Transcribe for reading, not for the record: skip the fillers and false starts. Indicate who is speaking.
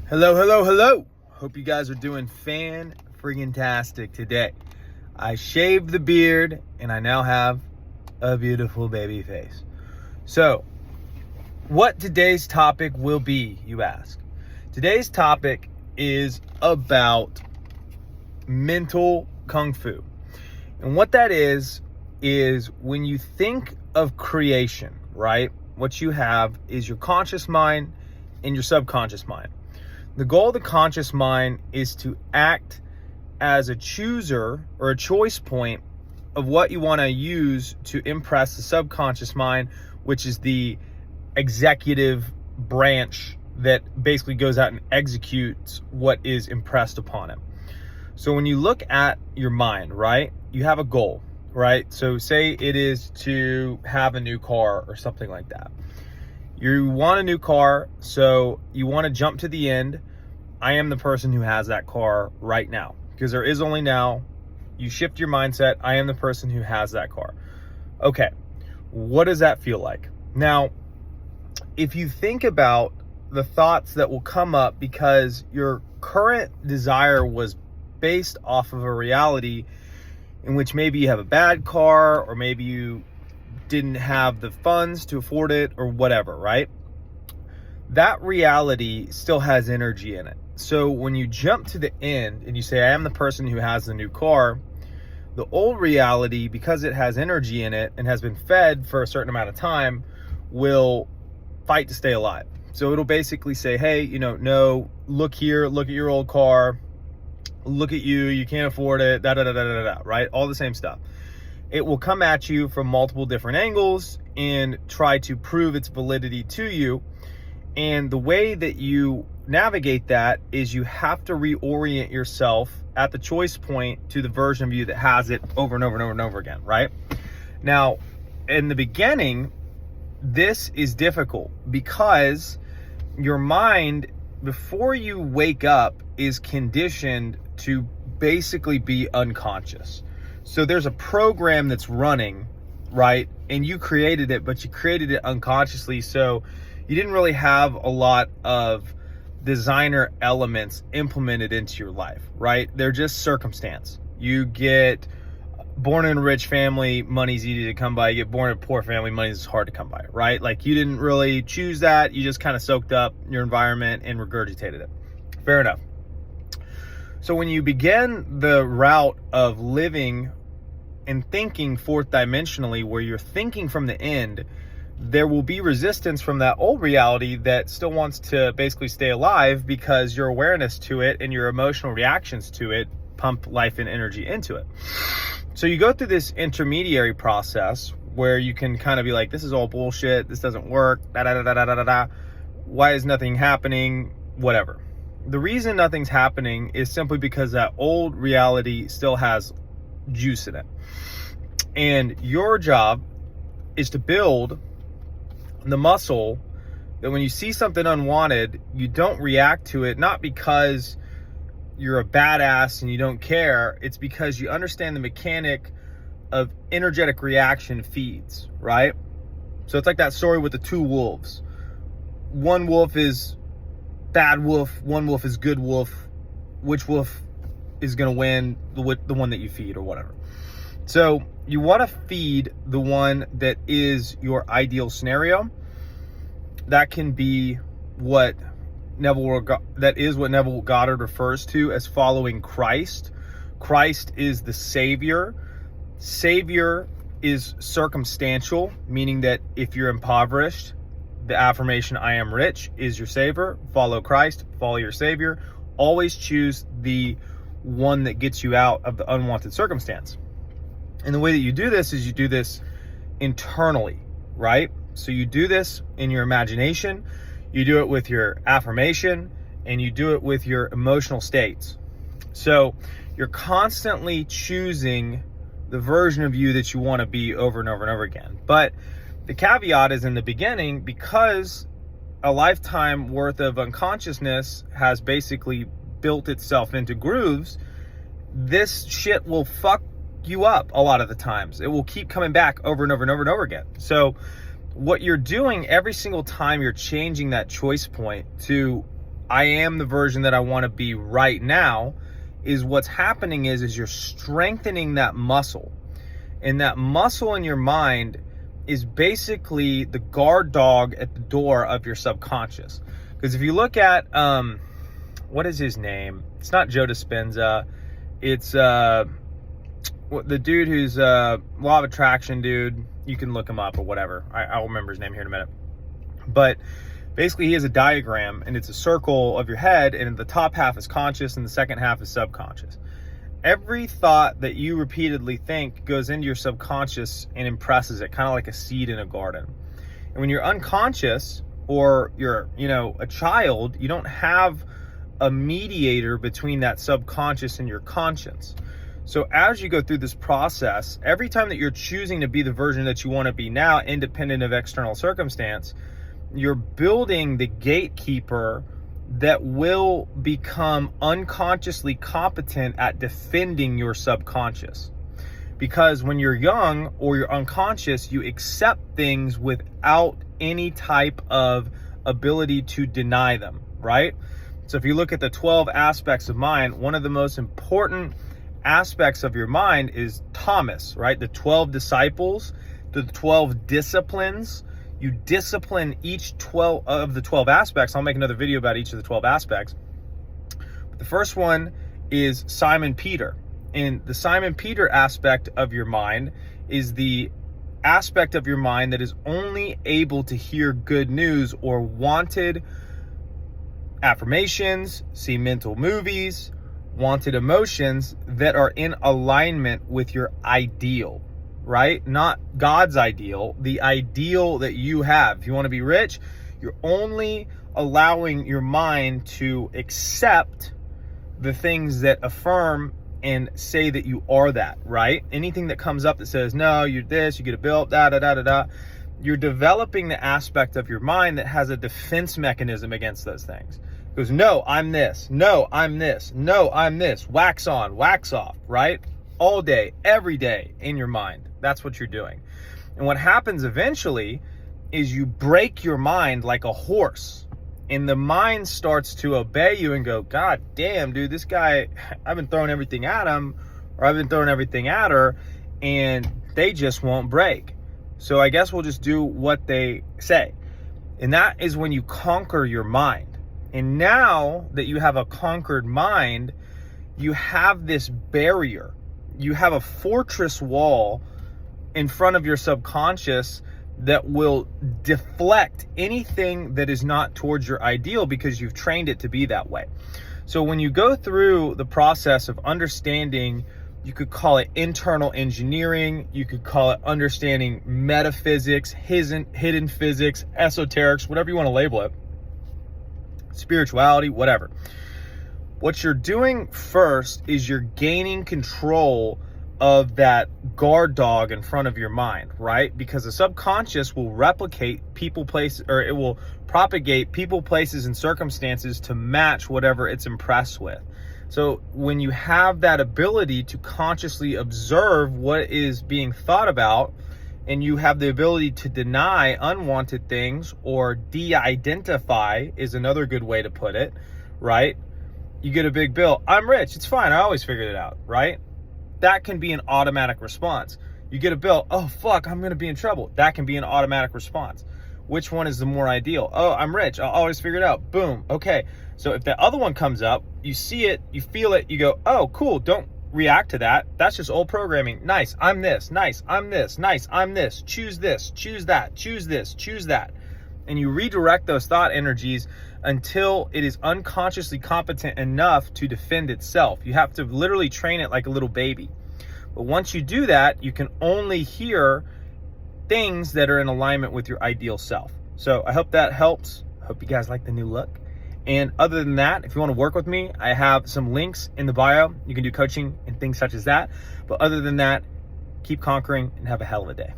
Speaker 1: Hello, hello, hello. Hope you guys are doing fan-friggin-tastic today. I shaved the beard and I now have a beautiful baby face. So, what today's topic will be, you ask? Today's topic is about mental kung fu. And what that is when you think of creation, right? What you have is your conscious mind and your subconscious mind. The goal of the conscious mind is to act as a chooser or a choice point of what you want to use to impress the subconscious mind, which is the executive branch that basically goes out and executes what is impressed upon it. So when you look at your mind, right, you have a goal, right? So say it is to have a new car or something like that. You want a new car, so you want to jump to the end. I am the person who has that car right now, because there is only now. You shift your mindset. I am the person who has that car. Okay, what does that feel like? Now, if you think about the thoughts that will come up because your current desire was based off of a reality in which maybe you have a bad car, or maybe you didn't have the funds to afford it, or whatever, right? That reality still has energy in it. So when you jump to the end and you say, I am the person who has the new car, the old reality, because it has energy in it and has been fed for a certain amount of time, will fight to stay alive. So it'll basically say, hey, no, look here, look at your old car, look at you can't afford it, right? All the same stuff. It will come at you from multiple different angles and try to prove its validity to you. And the way that you navigate that is you have to reorient yourself at the choice point to the version of you that has it over and over and over and over again, right? Now, in the beginning, this is difficult because your mind, before you wake up, is conditioned to basically be unconscious. So there's a program that's running, right? And you created it, but you created it unconsciously. So you didn't really have a lot of designer elements implemented into your life, right? They're just circumstance. You get born in a rich family, money's easy to come by. You get born in a poor family, money's hard to come by, right? Like, you didn't really choose that. You just kind of soaked up your environment and regurgitated it. Fair enough. So when you begin the route of living and thinking fourth dimensionally, where you're thinking from the end, there will be resistance from that old reality that still wants to basically stay alive, because your awareness to it and your emotional reactions to it pump life and energy into it. So you go through this intermediary process where you can kind of be like, this is all bullshit, this doesn't work, why is nothing happening, whatever. The reason nothing's happening is simply because that old reality still has juice in it. And your job is to build the muscle that when you see something unwanted, you don't react to it, not because you're a badass and you don't care. It's because you understand the mechanic of energetic reaction feeds, right? So it's like that story with the two wolves. One wolf is bad wolf, one wolf is good wolf. Which wolf is going to win? The one that you feed, or whatever. So you want to feed the one that is your ideal scenario. That can be what Neville Goddard refers to as following Christ. Christ is the Savior. Savior is circumstantial, meaning that if you're impoverished, the affirmation, I am rich, is your savior. Follow Christ, follow your Savior. Always choose the one that gets you out of the unwanted circumstance. And the way that you do this is you do this internally, right? So you do this in your imagination, you do it with your affirmation, and you do it with your emotional states. So you're constantly choosing the version of you that you want to be over and over and over again. But the caveat is, in the beginning, because a lifetime worth of unconsciousness has basically built itself into grooves, this shit will fuck you up a lot of the times. It will keep coming back over and over and over and over again. So what you're doing every single time you're changing that choice point to I am the version that I want to be right now, is what's happening is you're strengthening that muscle. And that muscle in your mind is basically the guard dog at the door of your subconscious. Because if you look at, what is his name? It's not Joe Dispenza. It's the dude who's Law of Attraction dude. You can look him up or whatever. I'll remember his name here in a minute. But basically he has a diagram, and it's a circle of your head, and the top half is conscious and the second half is subconscious. Every thought that you repeatedly think goes into your subconscious and impresses it, kind of like a seed in a garden. And when you're unconscious, or you're, a child, you don't have a mediator between that subconscious and your conscience. So as you go through this process, every time that you're choosing to be the version that you want to be now, independent of external circumstance, you're building the gatekeeper that will become unconsciously competent at defending your subconscious. Because when you're young or you're unconscious, you accept things without any type of ability to deny them, right? So if you look at the 12 aspects of mind, one of the most important aspects of your mind is Thomas, right? The 12 disciples, the 12 disciplines. You discipline each 12 of the 12 aspects. I'll make another video about each of the 12 aspects. But the first one is Simon Peter. And the Simon Peter aspect of your mind is the aspect of your mind that is only able to hear good news or wanted affirmations, see mental movies, wanted emotions that are in alignment with your ideal. Right? Not God's ideal, the ideal that you have. If you want to be rich, you're only allowing your mind to accept the things that affirm and say that you are that, right? Anything that comes up that says, no, you're this, you get a bill, you're developing the aspect of your mind that has a defense mechanism against those things. It goes, no, I'm this. No, I'm this. No, I'm this. Wax on, wax off, right? All day, every day in your mind. That's what you're doing. And what happens eventually is you break your mind like a horse, and the mind starts to obey you and go, God damn, dude, this guy, I've been throwing everything at him, or I've been throwing everything at her, and they just won't break. So I guess we'll just do what they say. And that is when you conquer your mind. And now that you have a conquered mind, you have this barrier. You have a fortress wall in front of your subconscious that will deflect anything that is not towards your ideal, because you've trained it to be that way. So when you go through the process of understanding, you could call it internal engineering, you could call it understanding metaphysics, hidden physics, esoterics, whatever you want to label it, spirituality, whatever. What you're doing first is you're gaining control of that guard dog in front of your mind, right? Because the subconscious will replicate people, places, or it will propagate people, places, and circumstances to match whatever it's impressed with. So when you have that ability to consciously observe what is being thought about, and you have the ability to deny unwanted things, or de-identify is another good way to put it, right? You get a big bill. I'm rich. It's fine. I always figured it out, right? That can be an automatic response. You get a bill. Oh, fuck, I'm going to be in trouble. That can be an automatic response. Which one is the more ideal? Oh, I'm rich. I'll always figure it out. Boom. Okay. So if the other one comes up, you see it, you feel it, you go, oh, cool. Don't react to that. That's just old programming. Nice. I'm this. Nice. I'm this. Nice. I'm this. Choose this. Choose that. Choose this. Choose that. And you redirect those thought energies until it is unconsciously competent enough to defend itself. You have to literally train it like a little baby. But once you do that, you can only hear things that are in alignment with your ideal self. So I hope that helps. Hope you guys like the new look. And other than that, if you want to work with me, I have some links in the bio. You can do coaching and things such as that. But other than that, keep conquering and have a hell of a day.